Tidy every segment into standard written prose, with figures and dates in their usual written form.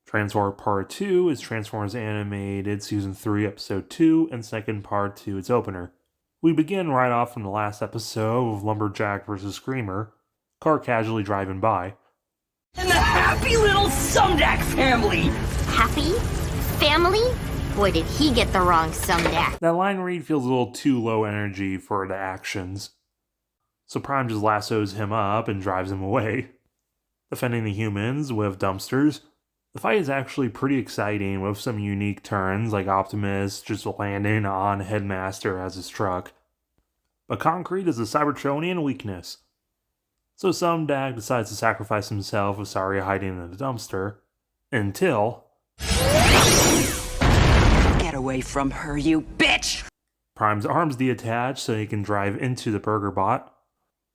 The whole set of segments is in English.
Transwarped Part 2 is Transformers Animated Season 3, Episode 2, and second part to its opener. We begin right off from the last episode of Lumberjack vs. Screamer, car casually driving by. And the happy little Sumdac family! Happy? Family? Boy, did he get the wrong Sumdac. That line read feels a little too low energy for the actions. So Prime just lassos him up and drives him away, defending the humans with dumpsters. The fight is actually pretty exciting with some unique turns, like Optimus just landing on Headmaster as his truck. But concrete is a Cybertronian weakness. So Sumdac decides to sacrifice himself with Sari hiding in the dumpster, until... Get away from her, you bitch! Prime's arms detach so he can drive into the Burger Bot.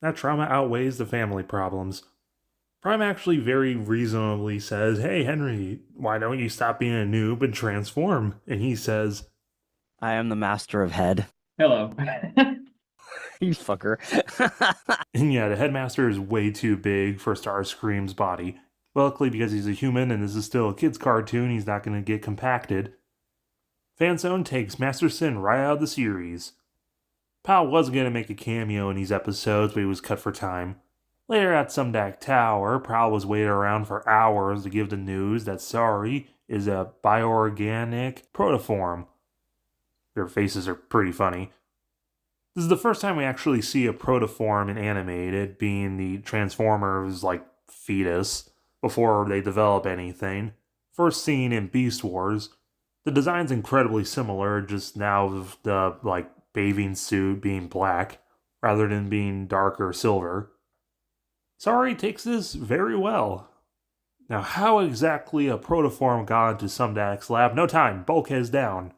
That trauma outweighs the family problems. Prime actually very reasonably says, "Hey Henry, why don't you stop being a noob and transform?" And he says, "I am the master of head." Hello. You fucker. And yeah, the Headmaster is way too big for Starscream's body. Luckily, because he's a human and this is still a kid's cartoon, he's not going to get compacted. Fanzone takes Masterson right out of the series. Prowl was going to make a cameo in these episodes, but he was cut for time. Later at Sumdac Tower, Prowl was waiting around for hours to give the news that Sari is a bioorganic protoform. Their faces are pretty funny. This is the first time we actually see a protoform in animated, being the Transformers, fetus, before they develop anything. First seen in Beast Wars. The design's incredibly similar, just now with the, bathing suit being black, rather than being dark or silver. Sari takes this very well. Now, how exactly a protoform got into Sumdac's lab? No time, Bulkhead's down.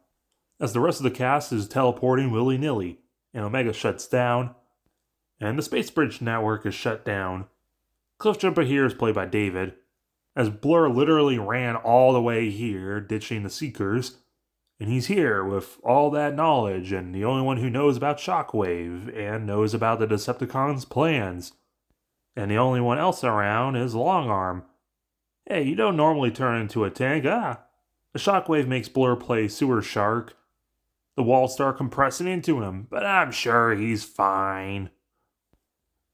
As the rest of the cast is teleporting willy-nilly, and Omega shuts down, and the Space Bridge network is shut down. Cliffjumper here is played by David, as Blurr literally ran all the way here, ditching the Seekers, and he's here with all that knowledge, and the only one who knows about Shockwave, and knows about the Decepticons' plans. And the only one else around is Longarm. Hey, you don't normally turn into a tank, The Shockwave makes Blurr play Sewer Shark. The walls start compressing into him, but I'm sure he's fine.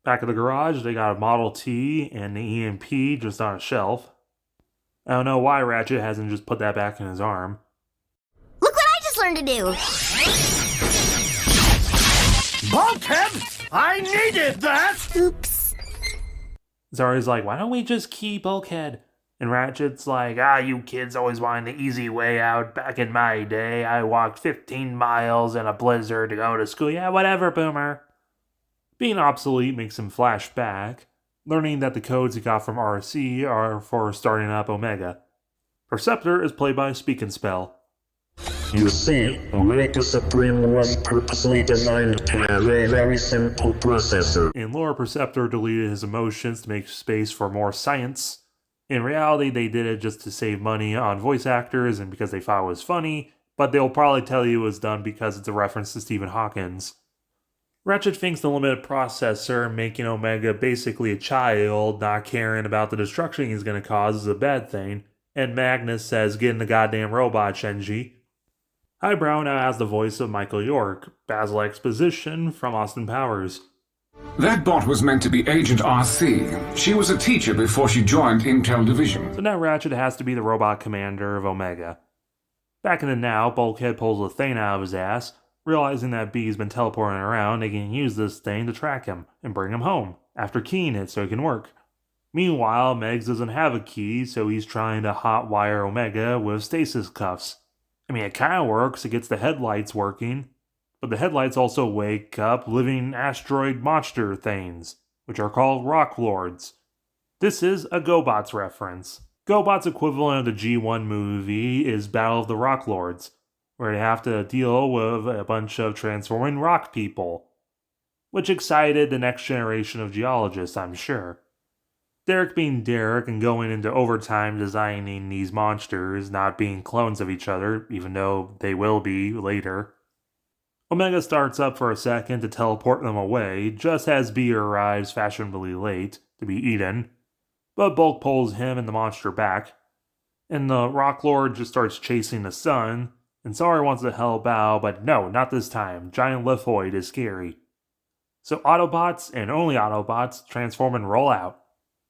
Back at the garage, they got a Model T and the EMP just on a shelf. I don't know why Ratchet hasn't just put that back in his arm. Look what I just learned to do! Bulkhead! I needed that! Oops. Sari's like, "Why don't we just keep Bulkhead?" And Ratchet's like, "You kids always wanted the easy way out. Back in my day, I walked 15 miles in a blizzard to go to school. Yeah, whatever, boomer." Being obsolete makes him flash back, learning that the codes he got from RC are for starting up Omega. Perceptor is played by Speak and Spell. You see, Omega Supreme was purposely designed to have a very simple processor. In lore, Perceptor deleted his emotions to make space for more science. In reality, they did it just to save money on voice actors and because they thought it was funny, but they'll probably tell you it was done because it's a reference to Stephen Hawkins. Ratchet thinks the limited processor, making Omega basically a child, not caring about the destruction he's going to cause, is a bad thing, and Magnus says, "Get in the goddamn robot, Shenji." Highbrow now has the voice of Michael York, Basil Exposition from Austin Powers. That bot was meant to be Agent RC. She was a teacher before she joined Intel Division. So now Ratchet has to be the robot commander of Omega. Back in the now, Bulkhead pulls a thing out of his ass. Realizing that B's been teleporting around, they can use this thing to track him and bring him home, after keying it so it can work. Meanwhile, Megs doesn't have a key, so he's trying to hotwire Omega with stasis cuffs. I mean, it kinda works, it gets the headlights working, but the headlights also wake up living asteroid monster things, which are called Rock Lords. This is a GoBots reference. GoBots' equivalent of the G1 movie is Battle of the Rock Lords, where they have to deal with a bunch of transforming rock people, which excited the next generation of geologists, I'm sure. Derek being Derek and going into overtime designing these monsters, not being clones of each other, even though they will be later. Omega starts up for a second to teleport them away, just as B arrives fashionably late to be eaten, but Bulk pulls him and the monster back. And the Rock Lord just starts chasing the sun, and Sari wants to help out, but no, not this time. Giant Lithoid is scary. So Autobots, and only Autobots, transform and roll out.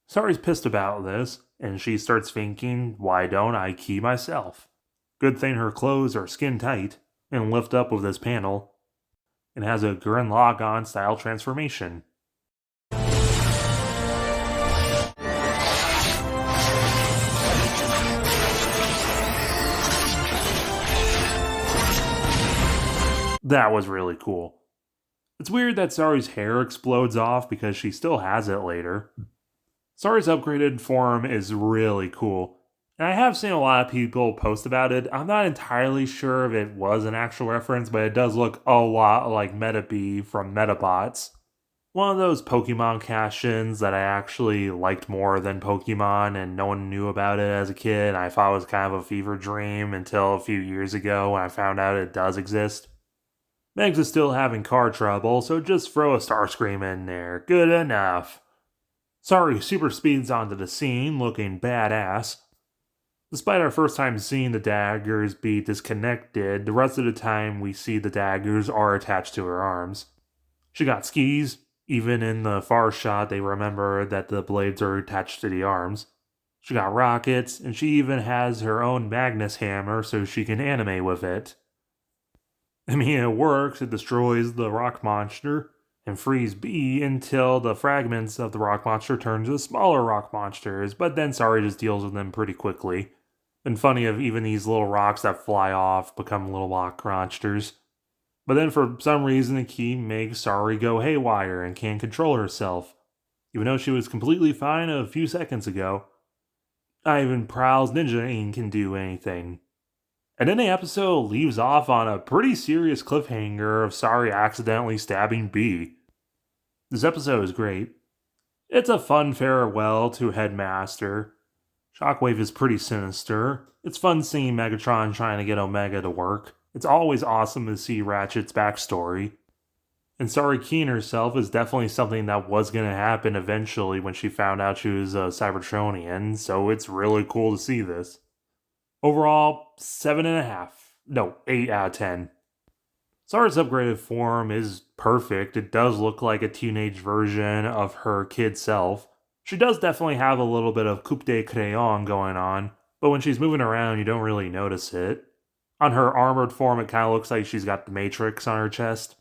Sari's pissed about this, and she starts thinking, why don't I key myself? Good thing her clothes are skin tight, and lift up with this panel, and has a Gurren Lagann style transformation. That was really cool. It's weird that Sari's hair explodes off because she still has it later. Sari's upgraded form is really cool, and I have seen a lot of people post about it. I'm not entirely sure if it was an actual reference, but it does look a lot like Metabee from Metabots. One of those Pokemon cash-ins that I actually liked more than Pokemon, and no one knew about it as a kid. I thought it was kind of a fever dream until a few years ago when I found out it does exist. Megs is still having car trouble, so just throw a Starscream in there. Good enough. Sari super speeds onto the scene, looking badass. Despite our first time seeing the daggers be disconnected, the rest of the time we see the daggers are attached to her arms. She got skis. Even in the far shot, they remember that the blades are attached to the arms. She got rockets, and she even has her own Magnus hammer so she can animate with it. I mean, it works. It destroys the rock monster and frees B until the fragments of the rock monster turn to smaller rock monsters, but then Sari just deals with them pretty quickly. And funny if even these little rocks that fly off become little rock monsters. But then for some reason the key makes Sari go haywire and can't control herself, even though she was completely fine a few seconds ago. Not even Prowl's Ninja Ink can do anything. And then the episode leaves off on a pretty serious cliffhanger of Sari accidentally stabbing B. This episode is great. It's a fun farewell to Headmaster. Shockwave is pretty sinister. It's fun seeing Megatron trying to get Omega to work. It's always awesome to see Ratchet's backstory. And Sari keying herself is definitely something that was going to happen eventually when she found out she was a Cybertronian, so it's really cool to see this. Overall, 7.5. No, 8 out of 10. Sari's upgraded form is perfect. It does look like a teenage version of her kid self. She does definitely have a little bit of coupe de crayon going on, but when she's moving around, you don't really notice it. On her armored form, it kind of looks like she's got the Matrix on her chest.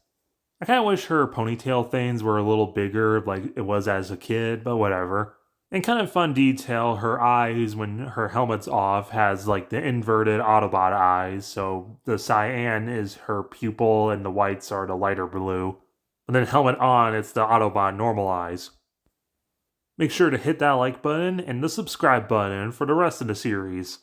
I kind of wish her ponytail things were a little bigger like it was as a kid, but whatever. And kind of fun detail, her eyes, when her helmet's off, has like the inverted Autobot eyes, so the cyan is her pupil and the whites are the lighter blue. And then helmet on, it's the Autobot normal eyes. Make sure to hit that like button and the subscribe button for the rest of the series.